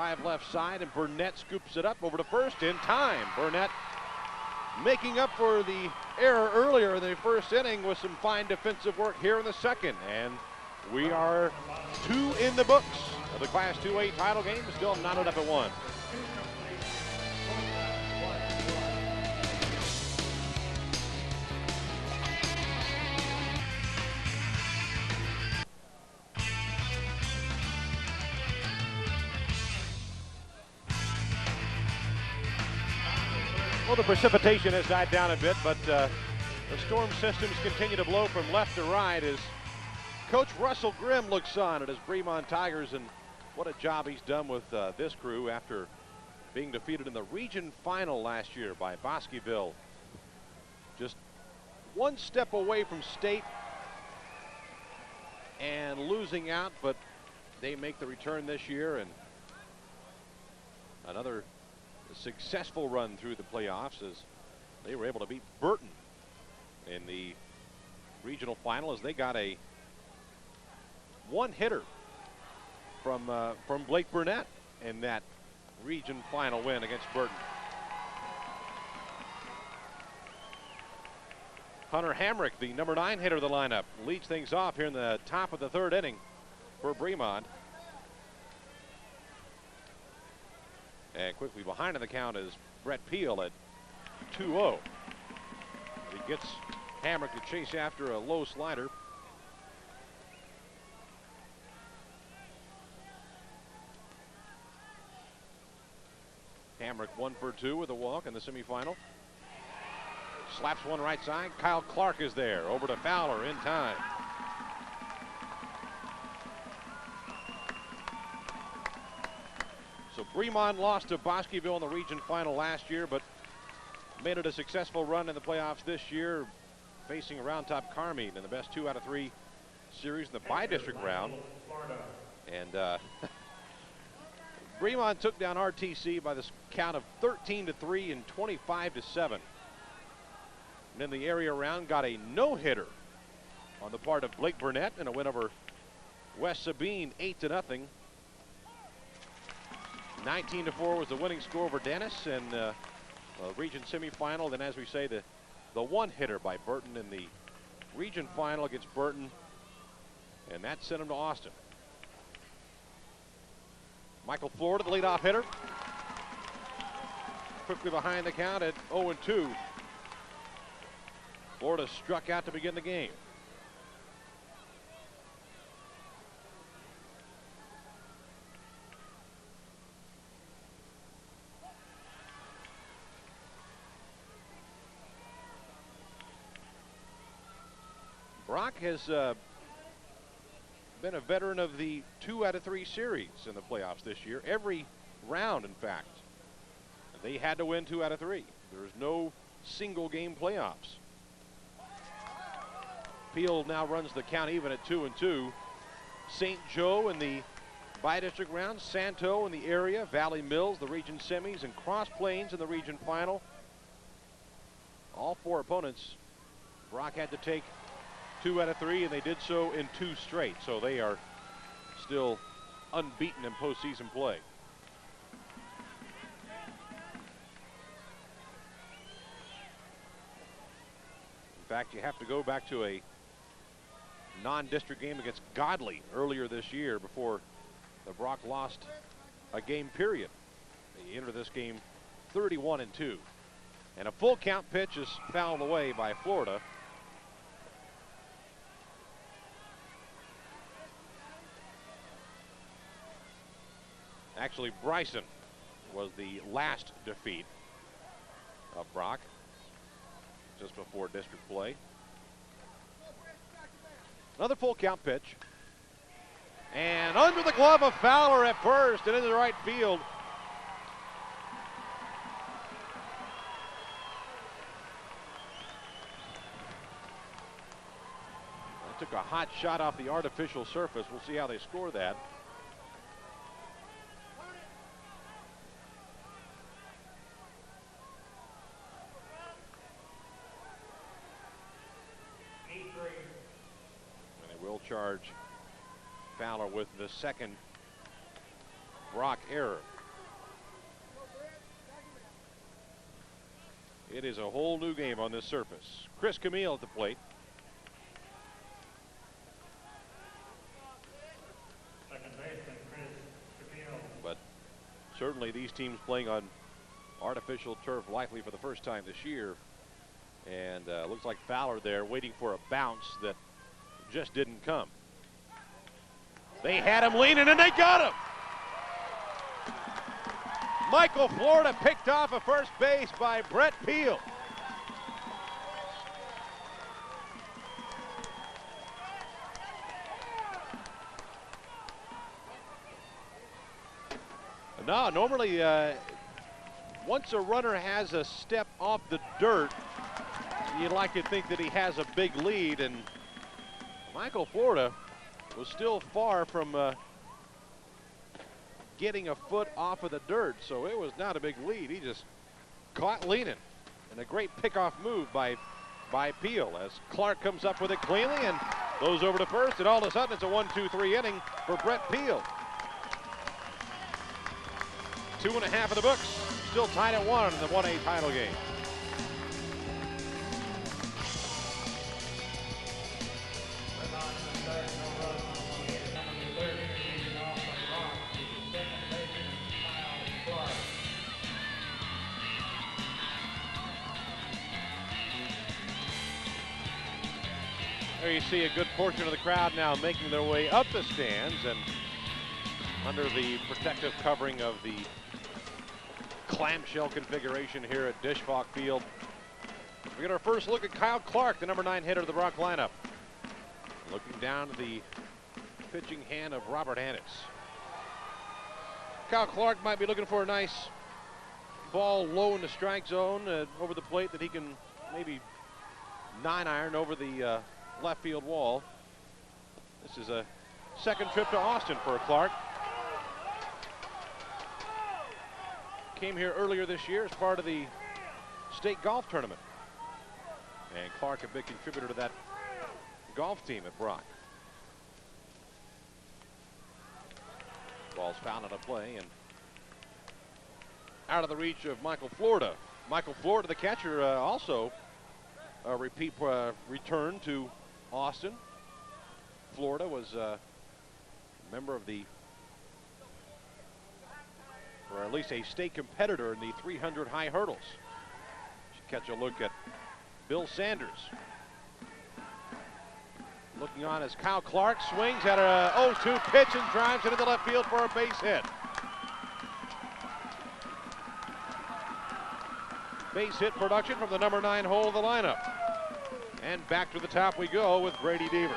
Drive left side, and Burnett scoops it up over to first in time. Burnett making up for the error earlier in the first inning with some fine defensive work here in the second. And we are 2 in the books of the Class 2A title game, still knotted up at 1. Well, the precipitation has died down a bit, but the storm systems continue to blow from left to right as Coach Russell Grimm looks on at his Bremond Tigers, and what a job he's done with this crew after being defeated in the region final last year by Bosqueville. Just one step away from state and losing out, but they make the return this year, and another successful run through the playoffs as they were able to beat Burton in the regional final as they got a one-hitter from Blake Burnett in that region final win against Burton. Hunter Hamrick, the number 9 hitter of the lineup, leads things off here in the top of the 3rd inning for Bremond. And quickly behind in the count is Brett Peel at 2-0. He gets Hamrick to chase after a low slider. Hamrick 1 for 2 with a walk in the semifinal. Slaps one right side. Kyle Clark is there. Over to Fowler in time. So Bremond lost to Bosqueville in the region final last year, but made it a successful run in the playoffs this year, facing a round top Carmine in the best 2 out of 3 series in the bi-district round. And Bremond took down RTC by the count of 13-3 and 25-7. And then the area round got a no-hitter on the part of Blake Burnett in a win over West Sabine 8-0. 19-4 was the winning score over Dennis, and region semifinal. Then, as we say, the one-hitter by Burton in the region final against Burton, and that sent him to Austin. Michael Florida, the leadoff hitter, quickly behind the count at 0-2. Florida struck out to begin the game. Brock has been a veteran of the 2 out of 3 series in the playoffs this year. Every round, in fact. They had to win 2 out of 3. There's no single game playoffs. Peel now runs the count even at 2-2. St. Joe in the bi-district round, Santo in the area, Valley Mills, the region semis, and Cross Plains in the region final. All 4 opponents Brock had to take 2 out of 3, and they did so in 2 straight. So they are still unbeaten in postseason play. In fact, you have to go back to a non-district game against Godley earlier this year before the Brock lost a game period. They entered this game 31-2. And a full count pitch is fouled away by Florida. Actually, Bryson was the last defeat of Brock just before district play. Another full count pitch. And under the glove of Fowler at first and into the right field. They took a hot shot off the artificial surface. We'll see how they score that. Will charge Fowler with the second Brock error. It is a whole new game on this surface. Chris Camille at the plate. Second baseman Chris Camille. But certainly these teams playing on artificial turf likely for the first time this year. And looks like Fowler there waiting for a bounce that just didn't come. They had him leaning and they got him. Michael Florida picked off at first base by Brett Peel. No, normally once a runner has a step off the dirt, you'd like to think that he has a big lead, and Michael Florida was still far from getting a foot off of the dirt, so it was not a big lead. He just caught leaning, and a great pickoff move by Peel as Clark comes up with it cleanly and goes over to first, and all of a sudden it's a 1-2-3 inning for Brett Peel. 2.5 of the books, still tied at 1 in the 1A title game. There you see a good portion of the crowd now making their way up the stands and under the protective covering of the clamshell configuration here at Disch-Falk Field. We get our first look at Kyle Clark, the number 9 hitter of the Brock lineup. Looking down to the pitching hand of Robert Hannes. Kyle Clark might be looking for a nice ball low in the strike zone over the plate that he can maybe 9-iron over the left field wall. This is a second trip to Austin for Clark. Came here earlier this year as part of the state golf tournament. And Clark, a big contributor to that golf team at Brock. Ball's fouled out of play and out of the reach of Michael Florida. Michael Florida, the catcher, also a repeat return to Austin. Florida was a member of the, or at least a state competitor in the 300 high hurdles. Should catch a look at Bill Sanders. Looking on as Kyle Clark swings at a 0-2 pitch and drives it into left field for a base hit. Base hit production from the number 9 hole of the lineup. And back to the top we go with Brady Deaver.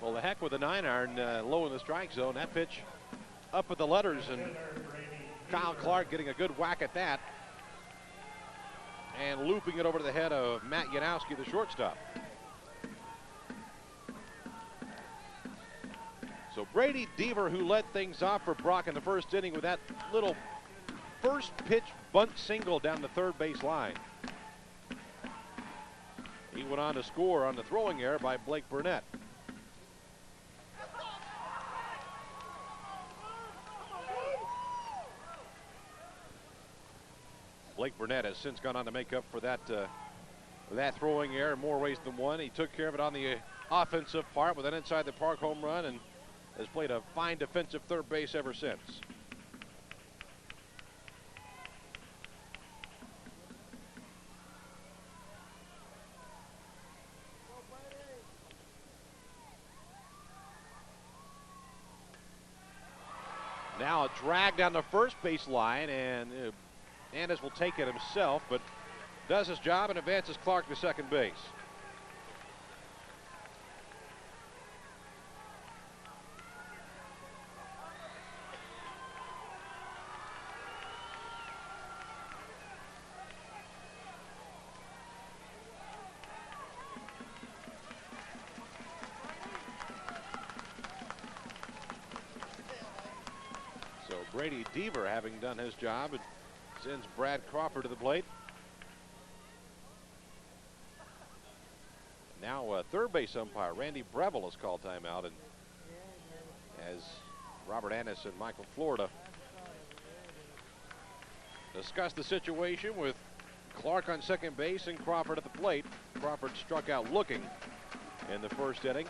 Well, the heck with the 9-iron low in the strike zone. That pitch up at the letters, and Kyle Clark getting a good whack at that and looping it over to the head of Matt Janowski, the shortstop. So Brady Deaver, who led things off for Brock in the first inning with that little first pitch bunt single down the third base line. He went on to score on the throwing error by Blake Burnett. Blake Burnett has since gone on to make up for that throwing error in more ways than one. He took care of it on the offensive part with an inside the park home run and has played a fine defensive third base ever since. Now a drag down the first base line, and Andes will take it himself, but does his job and advances Clark to second base. So Brady Deaver, having done his job, it sends Brad Crawford to the plate. Now third base umpire, Randy Breville, has called timeout, and as Robert Annis and Michael Florida discuss the situation with Clark on second base and Crawford at the plate. Crawford struck out looking in the first inning.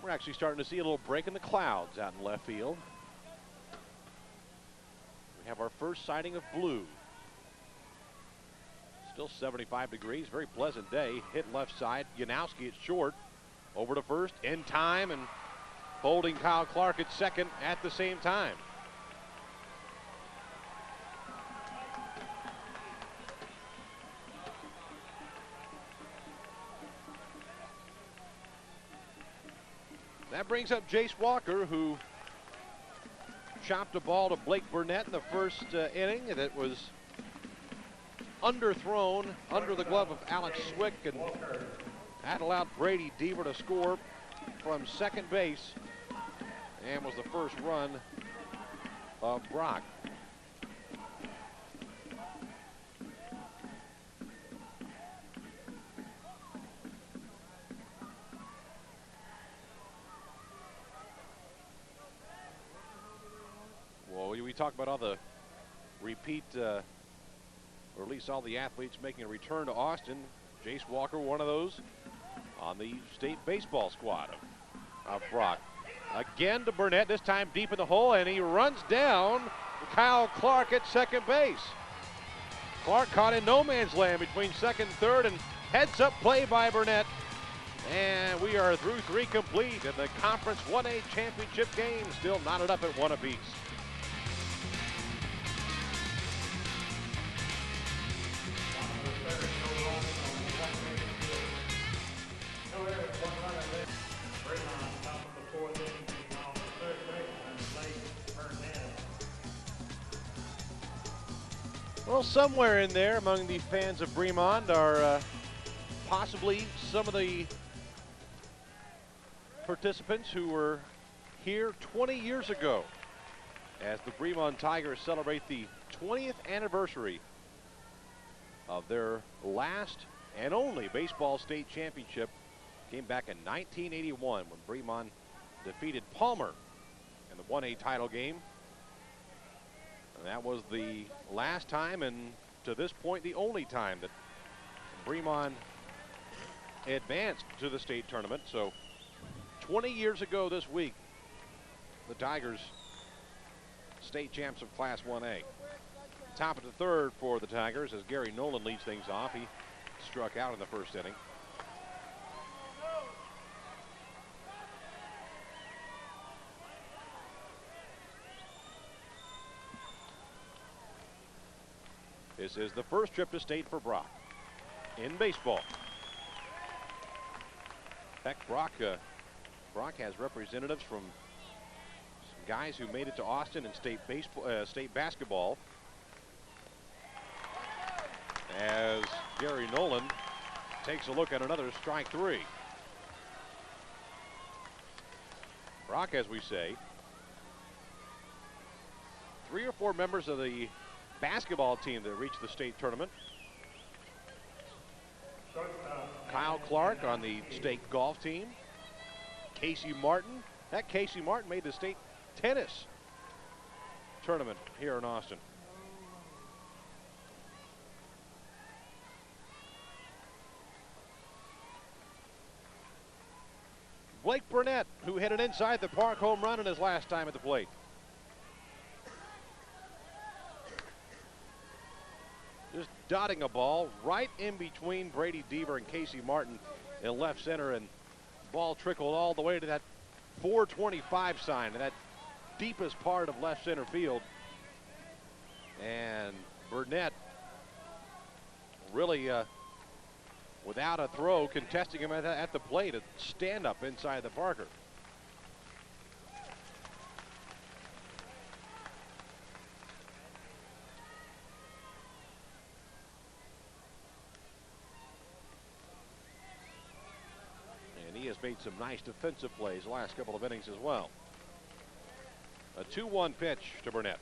We're actually starting to see a little break in the clouds out in left field. We have our first sighting of blue. Still 75 degrees, very pleasant day. Hit left side, Yanowski at short, over to first, in time, and holding Kyle Clark at second at the same time. That brings up Jace Walker, who chopped a ball to Blake Burnett in the first inning that was underthrown under the glove of Alex Swick, and that allowed Brady Deaver to score from second base and was the first run of Brock. Well, we talk about all the repeat or at least all the athletes making a return to Austin. Jace Walker, one of those, on the state baseball squad of Brock. Again to Burnett, this time deep in the hole, and he runs down Kyle Clark at second base. Clark caught in no man's land between second and third, and heads up play by Burnett. And we are through three complete in the Conference 1A championship game, still knotted up at one apiece. Well, somewhere in there among the fans of Bremond are possibly some of the participants who were here 20 years ago as the Bremond Tigers celebrate the 20th anniversary of their last and only baseball state championship. Came back in 1981 when Bremond defeated Palmer in the 1A title game. And that was the last time, and to this point, the only time that Bremond advanced to the state tournament. So 20 years ago this week, the Tigers state champs of Class 1A. Top of the third for the Tigers as Gary Nolan leads things off. He struck out in the first inning. This is the first trip to state for Brock in baseball. Heck, Brock has representatives from some guys who made it to Austin in state basketball. As Gary Nolan takes a look at another strike three. Brock, as we say, 3 or 4 members of the basketball team that reached the state tournament. Kyle Clark on the state golf team. Casey Martin. That Casey Martin made the state tennis tournament here in Austin. Blake Burnett, who hit an inside the park home run in his last time at the plate. Just dotting a ball right in between Brady Deaver and Casey Martin in left center, and ball trickled all the way to that 425 sign in that deepest part of left center field. And Burnett really without a throw, contesting him at the plate, a stand up inside the Parker. And made some nice defensive plays the last couple of innings as well. A 2-1 pitch to Burnett.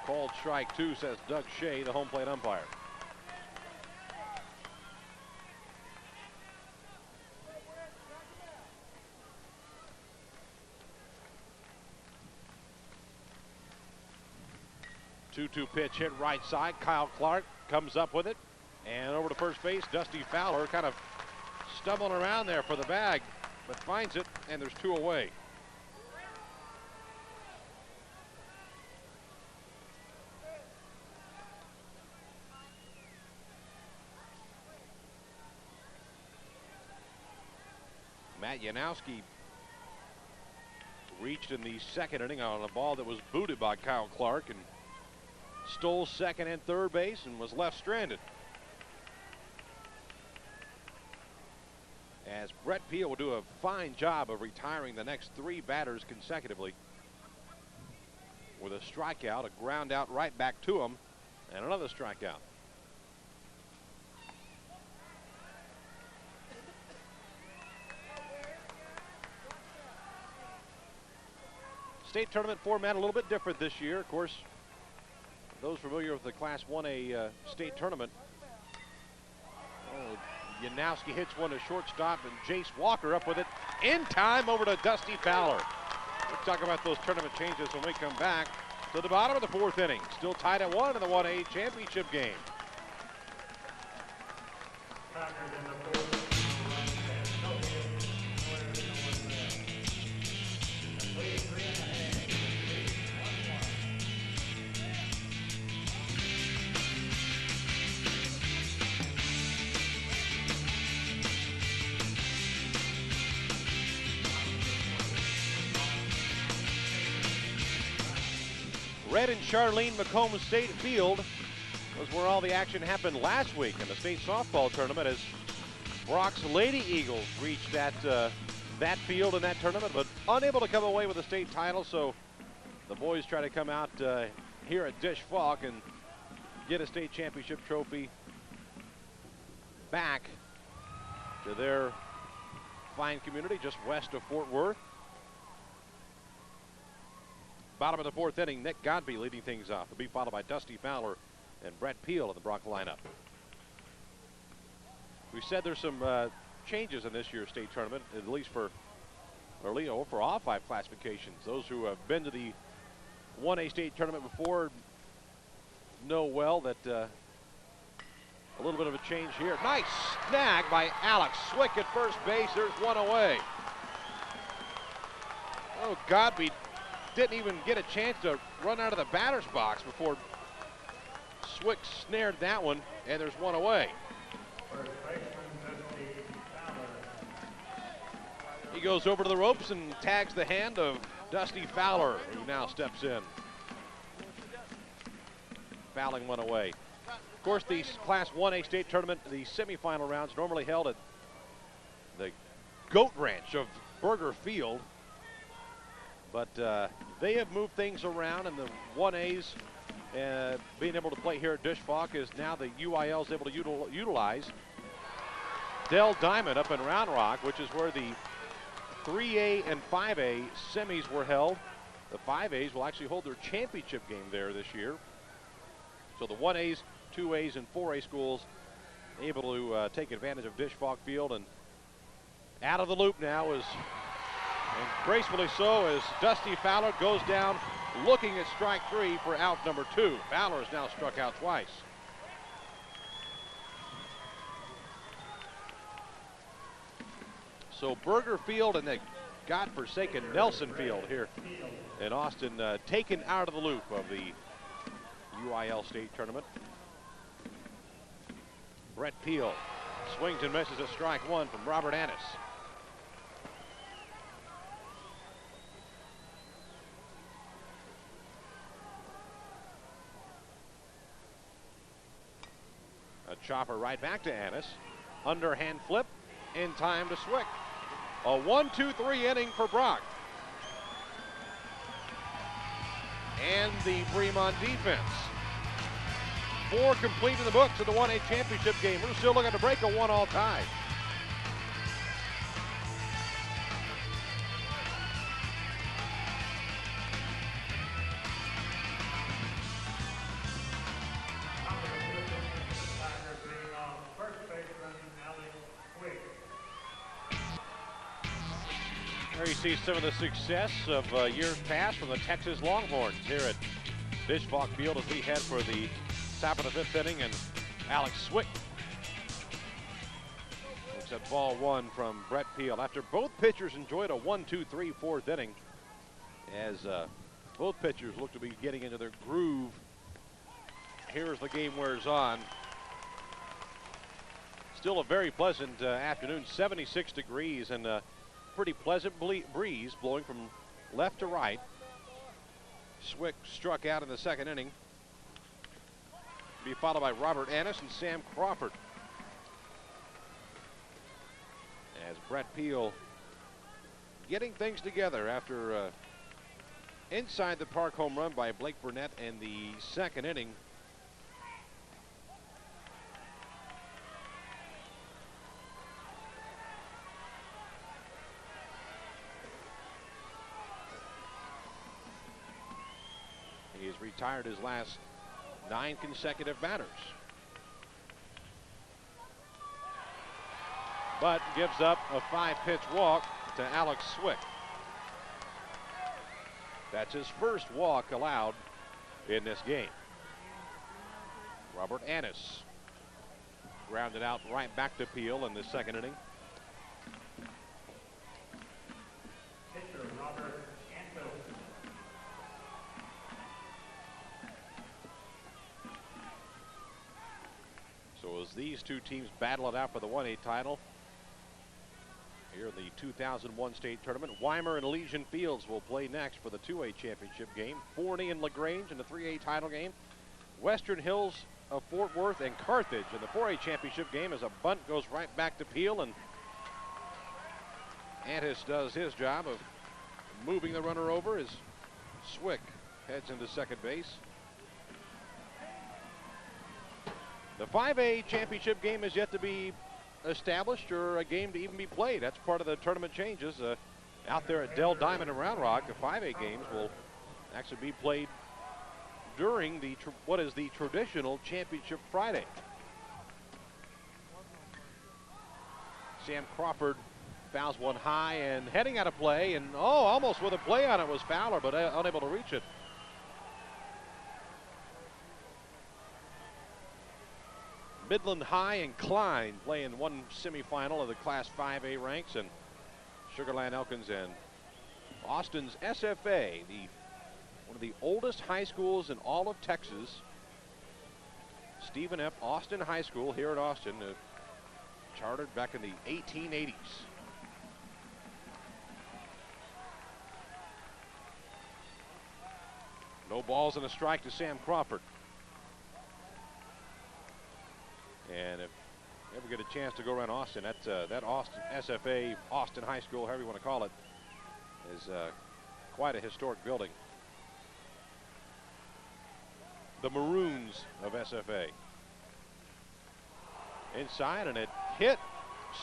Called strike 2, says Doug Shea, the home plate umpire. Two-two pitch hit right side. Kyle Clark comes up with it. And over to first base, Dusty Fowler kind of stumbling around there for the bag, but finds it, and there's 2 away. Matt Yanowski reached in the second inning on a ball that was booted by Kyle Clark and stole second and third base and was left stranded. As Brett Peel will do a fine job of retiring the next 3 batters consecutively with a strikeout, a ground out right back to him, and another strikeout. State tournament format a little bit different this year. Of course, those familiar with the Class 1A state tournament, Yanowski hits one to shortstop, and Jace Walker up with it in time over to Dusty Fowler. We'll talk about those tournament changes when we come back to the bottom of the 4th inning. Still tied at 1 in the 1A championship game. Red and Charlene McComb State Field was where all the action happened last week in the state softball tournament as Brock's Lady Eagles reached that field in that tournament, but unable to come away with a state title. So the boys try to come out here at Dish Falk and get a state championship trophy back to their fine community just west of Fort Worth. Bottom of the 4th inning, Nick Godby leading things off. Will be followed by Dusty Fowler and Brett Peel in the Brock lineup. We said there's some changes in this year's state tournament, at least for all 5 classifications. Those who have been to the 1A state tournament before know well that a little bit of a change here. Nice snag by Alex Swick at first base. There's 1 away. Oh, Godby didn't even get a chance to run out of the batter's box before Swick snared that one, and there's 1 away. He goes over to the ropes and tags the hand of Dusty Fowler, who now steps in. Fouling 1 away. Of course, the Class 1A state tournament, the semifinal rounds normally held at the Goat Ranch of Burger Field. But they have moved things around, and the 1As being able to play here at Dish Falk is now the UIL is able to utilize Dell Diamond up in Round Rock, which is where the 3A and 5A semis were held. The 5As will actually hold their championship game there this year. So the 1As, 2As, and 4A schools able to take advantage of Dish Falk Field. And out of the loop now is, and gracefully so, as Dusty Fowler goes down looking at strike 3 for out number 2. Fowler has now struck out twice. So Burger Field and the godforsaken Nelson Field here in Austin taken out of the loop of the UIL state tournament. Brett Peel swings and misses at strike 1 from Robert Annis. A chopper right back to Annis. Underhand flip in time to Swick. A 1-2-3 inning for Brock. And the Bremond defense. 4 complete in the books of the 1A championship game. We're still looking to break a 1-all tie. There you see some of the success of years past from the Texas Longhorns here at Fishbach Field as we head for the top of the 5th inning, and Alex Swick looks at ball 1 from Brett Peel after both pitchers enjoyed a 1, 2, 3, 4th inning, as both pitchers look to be getting into their groove here as the game wears on. Still a very pleasant afternoon, 76 degrees and pretty pleasant breeze blowing from left to right. Swick struck out in the 2nd inning. Be followed by Robert Ennis and Sam Crawford. As Brett Peel getting things together after inside the park home run by Blake Burnett in the 2nd inning. He has retired his last 9 consecutive batters, but gives up a 5-pitch walk to Alex Swick. That's his first walk allowed in this game. Robert Ennis grounded out right back to Peel in the 2nd inning. Pitcher Robert Anfield. So as these two teams battle it out for the 1A title here in the 2001 state tournament, Weimar and Elysian Fields will play next for the 2A championship game. Forney and LaGrange in the 3A title game. Western Hills of Fort Worth and Carthage in the 4A championship game as a bunt goes right back to Peel, and Antis does his job of moving the runner over as Swick heads into 2nd base. The 5A championship game is yet to be established or a game to even be played. That's part of the tournament changes out there at Dell Diamond and Round Rock. The 5A games will actually be played during the what is the traditional Championship Friday. Sam Crawford fouls one high and heading out of play, and almost with a play on it was Fowler, but unable to reach it. Midland High and Klein play in one semifinal of the Class 5A ranks, and Sugar Land Elkins and Austin's SFA, one of the oldest high schools in all of Texas. Stephen F. Austin High School here at Austin, chartered back in the 1880s. No balls and a strike to Sam Crawford. And if you ever get a chance to go around Austin, that Austin SFA, Austin High School, however you want to call it, is quite a historic building. The Maroons of SFA. Inside, and it hit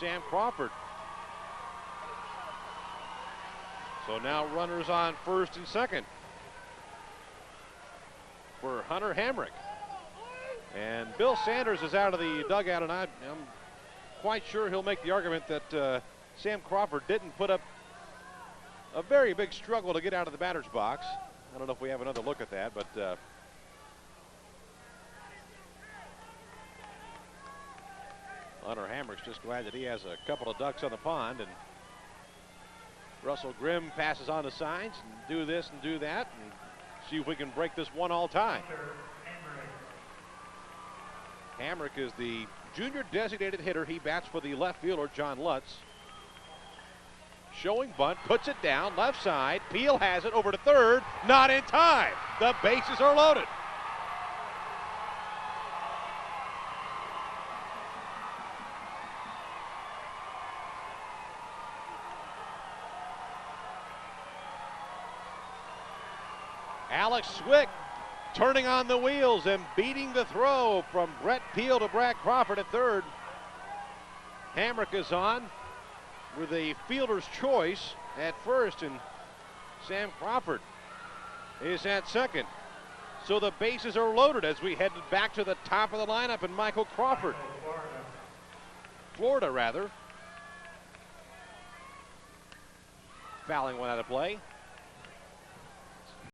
Sam Crawford. So now runners on 1st and 2nd for Hunter Hamrick. And Bill Sanders is out of the dugout, and I'm quite sure he'll make the argument that Sam Crawford didn't put up a very big struggle to get out of the batter's box. I don't know if we have another look at that, but Hunter Hamrick's just glad that he has a couple of ducks on the pond, and Russell Grimm passes on the signs and do this and do that and see if we can break this 1-all tie. Hamrick is the junior designated hitter. He bats for the left fielder, John Lutz. Showing bunt, puts it down, left side. Peel has it over to 3rd, not in time. The bases are loaded. Alex Swick turning on the wheels and beating the throw from Brett Peel to Brad Crawford at 3rd. Hamrick is on with a fielder's choice at 1st, and Sam Crawford is at 2nd. So the bases are loaded as we head back to the top of the lineup, and Michael Crawford, Florida rather. fouling one out of play.